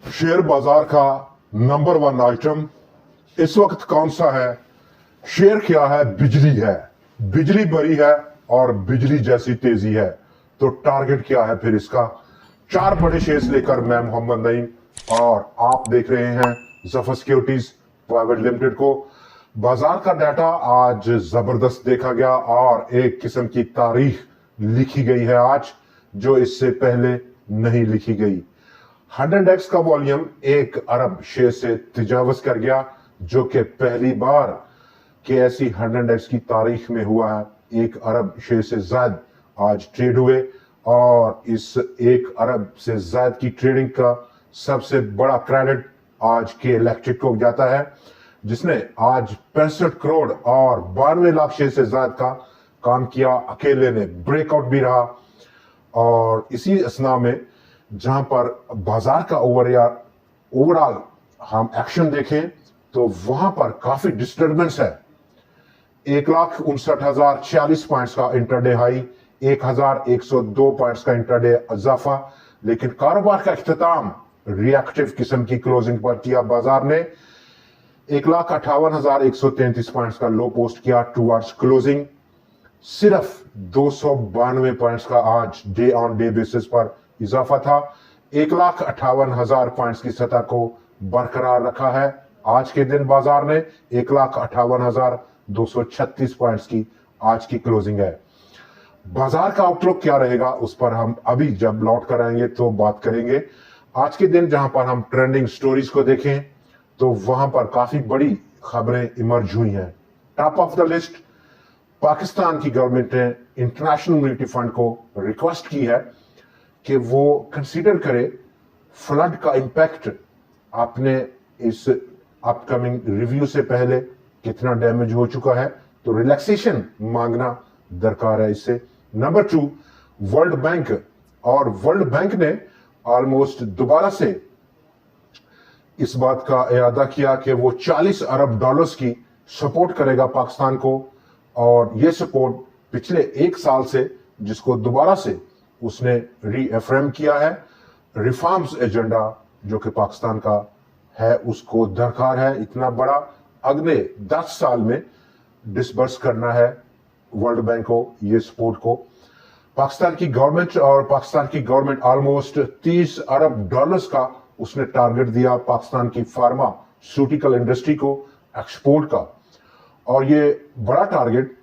Share बाजार का number one item इस वक्त कौन सा है? शेयर क्या है? बिजली है। बिजली भरी है और बिजली जैसी तेजी है, तो टारगेट क्या है फिर इसका? चार बड़े शेयर्स लेकर मैं मोहम्मद नईम और आप देख रहे हैं जफर सिक्योरिटीज प्राइवेट लिमिटेड को। बाजार का डाटा आज जबरदस्त देखा गया और एक किस्म की तारीख लिखी गई है आज, जो इससे पहले नहीं लिखी गई। 100x का वॉल्यूम 1 अरब शेयर से तजावज कर गया, जो कि पहली बार कि ऐसी 100x की तारीख में हुआ है। 1 अरब शेयर से ज्यादा आज ट्रेड हुए और इस 1 अरब से ज्यादा की ट्रेडिंग का सबसे बड़ा क्रेडिट आज के इलेक्ट्रिक को जाता है, जिसने आज 65 करोड़ और 92 लाख शेयर से ज्यादा का काम किया। अकेले ने ब्रेकआउट भी रहा और इसी असना में जहां पर बाजार का ओवरऑल हम एक्शन देखें तो वहां पर काफी डिस्टर्बेंस है। 1,59,046 पॉइंट्स का इंटरडे हाई, 1,102 पॉइंट्स का इंटरडे इजाफा, लेकिन कारोबार का इख्तिताम रिएक्टिव किस्म की क्लोजिंग पर किया। बाजार ने 1,58,133 पॉइंट्स का लो पोस्ट किया टुवर्ड्स क्लोजिंग। सिर्फ 292 पॉइंट्स का आज डे ऑन डे बेसिस पर इजाफा था। 1,58,000 पॉइंट्स की सतह को बरकरार रखा है। आज के दिन बाजार ने 1,58,236 पॉइंट्स की आज की क्लोजिंग है। बाजार का आउटलुक क्या रहेगा उस पर हम अभी जब लौट कर आएंगे तो बात करेंगे। आज के दिन जहां पर हम ट्रेंडिंग स्टोरीज को देखें तो वहां पर काफी बड़ी खबरें इमर्ज हुई हैं। Top of the list, Pakistan की गवर्नमेंट ने इंटरनेशनल मॉनेटरी फंड को रिक्वेस्ट की है कि वो कंसीडर करे फ्लड का इंपैक्ट आपने इस अपकमिंग रिव्यू से पहले कितना डैमेज हो चुका है, तो रिलैक्सेशन मांगना दरकार है इससे। नंबर 2, वर्ल्ड बैंक, और वर्ल्ड बैंक ने ऑलमोस्ट दोबारा से इस बात का इरादा किया कि वो 40 अरब डॉलर्स की सपोर्ट करेगा पाकिस्तान को, और ये सपोर्ट पिछले 1 साल से जिसको दोबारा से उसने रीअफर्म किया है। रिफॉर्म्स एजेंडा जो कि पाकिस्तान का है उसको दरकार है इतना बड़ा अगले 10 साल में डिसबर्स करना है वर्ल्ड बैंक को ये सपोर्ट को। पाकिस्तान की गवर्नमेंट ऑलमोस्ट 30 अरब डॉलर्स का उसने टारगेट दिया पाकिस्तान की फार्मास्यूटिकल इंडस्ट्री को एक्सपोर्ट का, और ये बड़ा टारगेट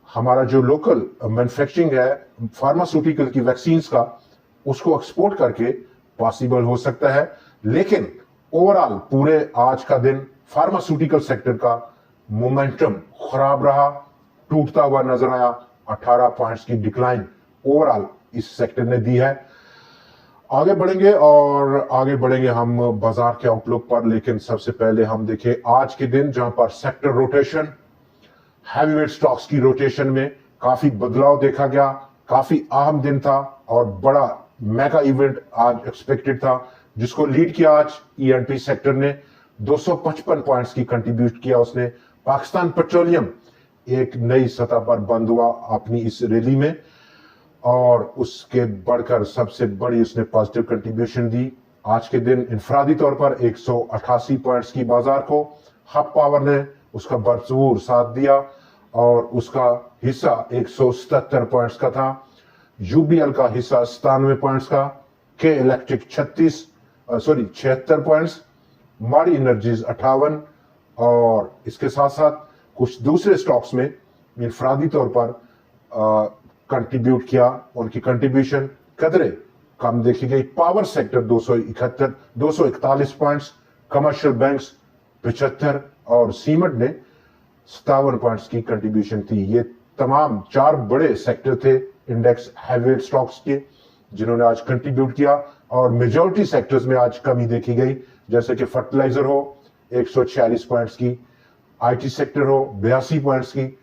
हमारा जो लोकल मैन्युफैक्चरिंग है फार्मास्यूटिकल की वैक्सीन्स का, उसको एक्सपोर्ट करके पॉसिबल हो सकता है। लेकिन ओवरऑल पूरे आज का दिन फार्मास्यूटिकल सेक्टर का मोमेंटम खराब रहा, टूटता हुआ नजर आया। 18 पॉइंट्स की डिक्लाइन ओवरऑल इस सेक्टर ने दी है। आगे बढ़ेंगे हम बाजार के आउटलुक पर, लेकिन सबसे पहले हम देखें आज के दिन जहां पर सेक्टर रोटेशन, हैवीवेट स्टॉक्स की रोटेशन में काफी बदलाव देखा गया। काफी अहम दिन था और बड़ा मेगा इवेंट आज एक्सपेक्टेड था, जिसको लीड किया आज ईएनपी सेक्टर ने। 255 पॉइंट्स की कंट्रीब्यूट किया उसने। पाकिस्तान पेट्रोलियम एक नई सतह पर बंद हुआ अपनी इस रैली में, और उसके बढ़कर सबसे बड़ी उसने पॉजिटिव कंट्रीब्यूशन दी। आज के दिन इंफरादी तौर पर 188 पॉइंट्स की बाजार को हब पावर ने उसका भरपूर साथ दिया और उसका हिस्सा 177 पॉइंट्स का था। यूबीएल का हिस्सा 97 पॉइंट्स का, के इलेक्ट्रिक 76 पॉइंट्स, माड़ी एनर्जीज 58, और इसके साथ साथ कुछ दूसरे स्टॉक्स में इंफरादी तौर पर कंट्रीब्यूट किया। उनकी कंट्रीब्यूशन कदरे कम देखी गई। Power sector 241 points, commercial banks 75 और सीमेंट ने 57 पॉइंट्स की कंट्रीब्यूशन थी। ये तमाम 4 बड़े सेक्टर थे इंडेक्स हैवीवेट स्टॉक्स के जिन्होंने आज कंट्रीब्यूट किया, और मेजॉरिटी सेक्टर्स में आज कमी देखी गई, जैसे कि फर्टिलाइजर हो 146 पॉइंट्स की, आईटी सेक्टर हो 82 पॉइंट्स की,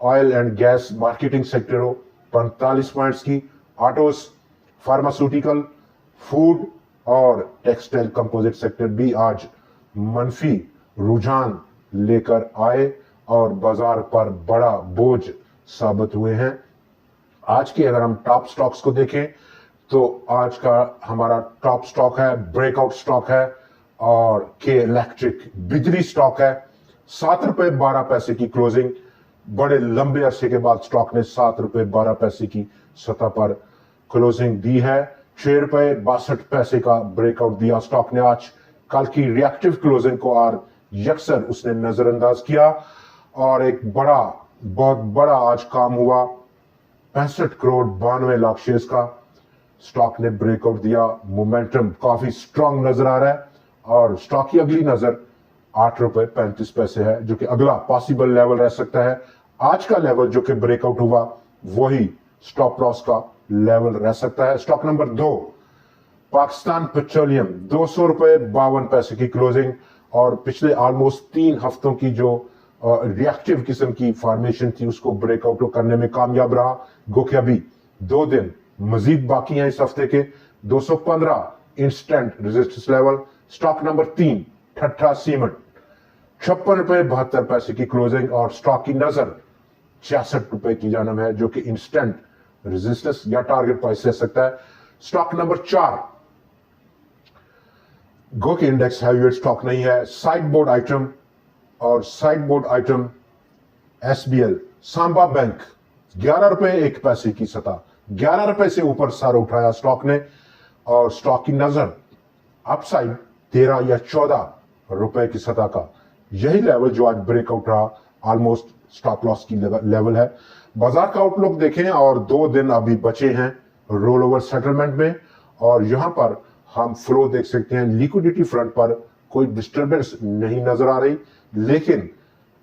oil and gas marketing sector हो 45 पॉइंट्स की, ऑटोस, फार्मास्यूटिकल, फूड और टेक्सटाइल कंपोजिट सेक्टर भी आज मनफी रुझान लेकर आए और बाजार पर बड़ा बोझ साबित हुए हैं। आज के अगर हम टॉप स्टॉक्स को देखें तो आज का हमारा टॉप स्टॉक है, ब्रेकआउट स्टॉक है और के इलेक्ट्रिक बिजली स्टॉक है। 7 रुपए 12 पैसे की क्लोजिंग, बड़े लंबे अरसे के बाद स्टॉक ने 7 रुपए 12 पैसे की सतह पर क्लोजिंग दी है। 6 रुपए 62 पैसे का ब्रेकआउट दिया स्टॉक ने आज। कल की रिएक्टिव क्लोजिंग को आज यकसर उसने नजरअंदाज किया और एक बहुत बड़ा आज काम हुआ। 65 करोड़ 92 लाख शेयर्स का स्टॉक ने ब्रेकआउट दिया। मोमेंटम काफी स्ट्रांग नजर आ रहा है और स्टॉक की अगली नजर 8 रुपए 35 पैसे है, जो कि अगला पॉसिबल लेवल रह सकता है। आज का लेवल जो कि ब्रेकआउट हुआ वही स्टॉप लॉस का लेवल रह सकता है। स्टॉक नंबर 2 पाकिस्तान पेट्रोलियम, 200 रुपए 52 पैसे की क्लोजिंग और पिछले ऑलमोस्ट 3 हफ्तों की जो रिएक्टिव किस्म की फॉर्मेशन थी उसको ब्रेकआउट करने में कामयाब रहा। गो कि अभी 2 दिन मजीद बाकी हैं इस हफ्ते के। 215 instant resistance level. Stock number 3 ठट्ठा सीमेंट, 56 रुपए 72 पैसे की क्लोजिंग और स्टॉक की नजर 66 रुपए की जानब है, जो कि इंस्टेंट रेजिस्टेंस या टारगेट प्राइस रह सकता है। स्टॉक नंबर 4 गो के इंडेक्स हैवीवेट स्टॉक नहीं है। साइड बोर्ड आइटम और side board item SBL Samba bank, 11 रुपए 1 पैसे की सतह, 11 रुपए से ऊपर सर उठाया स्टॉक ने और स्टॉक की नजर अपसाइड 13 या 14 रुपए की सतह का, यही लेवल जो आज ब्रेकआउट रहा ऑलमोस्ट स्टॉप लॉस की लेवल है। बाजार का आउटलुक देखें और 2 दिन अभी बचे हैं रोल ओवर सेटलमेंट में और यहां पर हम फ्लो देख सकते हैं। लिक्विडिटी फ्रंट पर कोई डिस्टरबेंस नहीं नजर आ रही, लेकिन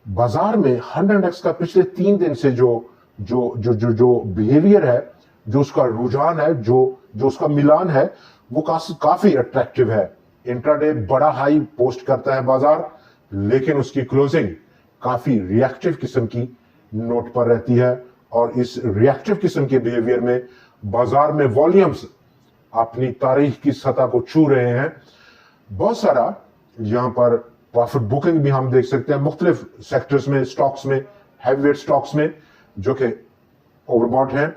बाजार में 100x का पिछले 3 दिन से जो बिहेवियर है, जो उसका रुझान है, जो उसका मिलान है, वो काफी अट्रैक्टिव है। इंट्राडे बड़ा हाई पोस्ट करता है बाजार, लेकिन उसकी क्लोजिंग काफी रिएक्टिव किस्म की नोट पर रहती है और इस रिएक्टिव किस्म के बिहेवियर में बाजार में वॉल्यूम्स अपनी तारीख की सतह को छू रहे हैं। बहुत सारा यहां पर प्रॉफिट बुकिंग भी हम देख सकते हैं मुख्तलिफ सेक्टर्स में, स्टॉक्स में, हैवीवेट स्टॉक्स में, जो कि ओवरबॉट हैं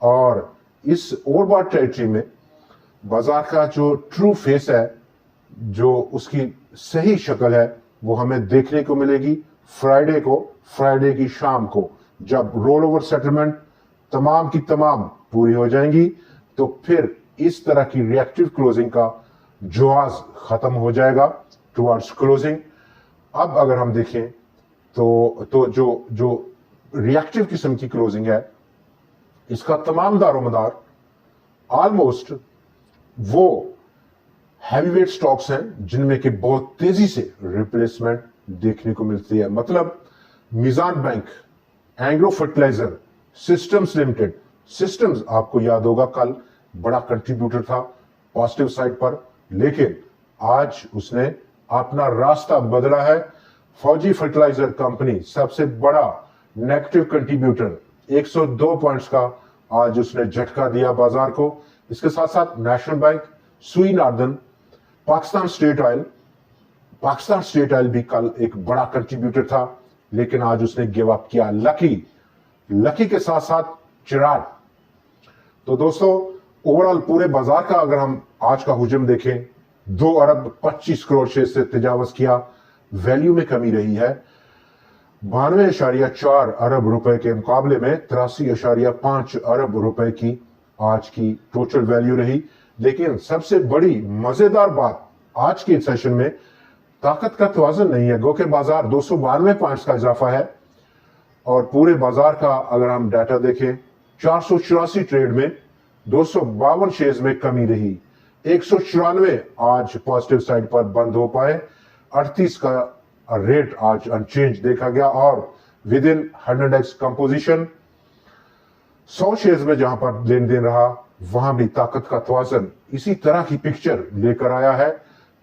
और इस ओवरबॉट टेरिटरी में बाजार का जो ट्रू फेस है, जो उसकी सही शक्ल है, वो हमें देखने को मिलेगी फ्राइडे की शाम को, जब रोल ओवर सेटलमेंट तमाम की तमाम पूरी हो जाएंगी। तो फिर इस तरह की रिएक्टिव क्लोजिंग का जवाज खत्म हो जाएगा टुवर्ड्स क्लोजिंग। अब अगर हम देखें तो जो रिएक्टिव किस्म की क्लोजिंग है, इसका तमाम दारोमदार ऑलमोस्ट वो हैवीवेट स्टॉक्स हैं जिनमें कि बहुत तेजी से रिप्लेसमेंट देखने को मिलती है। मतलब Meezan bank, Engro fertiliser, systems limited. Systems आपको याद होगा कल बड़ा कंट्रीब्यूटर था पॉजिटिव साइड पर, लेकिन आज उसने अपना रास्ता बदला है। फौजी फर्टिलाइजर कंपनी सबसे बड़ा नेगेटिव कंट्रीब्यूटर, 102 पॉइंट्स का आज उसने झटका दिया बाजार को। इसके साथ साथ नेशनल बैंक, सुई नार्दन, पाकिस्तान स्टेट ऑयल भी कल एक बड़ा कंट्रीब्यूटर था, लेकिन आज उसने गिव अप किया। लकी के साथ साथ चिराग। तो दोस्तों, ओवरऑल पूरे बाजार का अगर हम आज का हुजम देखें, 2 अरब 25 करोड़ शेयर से तजावज किया। वैल्यू में कमी रही है, 92.4 अरब रुपए के मुकाबले में 83.5 अरब रुपए की आज की टोटल वैल्यू रही। लेकिन सबसे बड़ी मजेदार बात आज के सेशन में ताकत का तवाज़ुन नहीं है। गो के बाजार 292 पॉइंट्स का इजाफा है और पूरे बाजार का अगर हम डाटा देखें, 484 ट्रेड में 252 शेयर्स में कमी रही। 194 आज पॉजिटिव साइड पर बंद हो पाए। 38 का रेट आज अनचेंज देखा गया और with in 100x composition 100 shares में जहां पर लेन देन रहा, वहां भी ताकत का तवाज़ुन इसी तरह की पिक्चर लेकर आया है।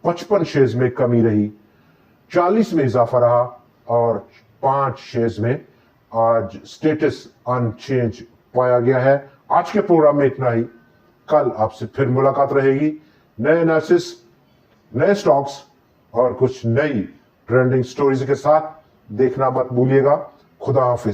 55 शेयर्स में कमी रही, 40 में इजाफा रहा और 5 शेयर्स में आज स्टेटस अनचेंज पाया गया है। आज के प्रोग्राम में इतना ही। कल आपसे फिर मुलाकात रहेगी नए एनालिसिस, नए स्टॉक्स और कुछ नई ट्रेंडिंग स्टोरीज के साथ। देखना मत भूलिएगा। खुदा हाफिज।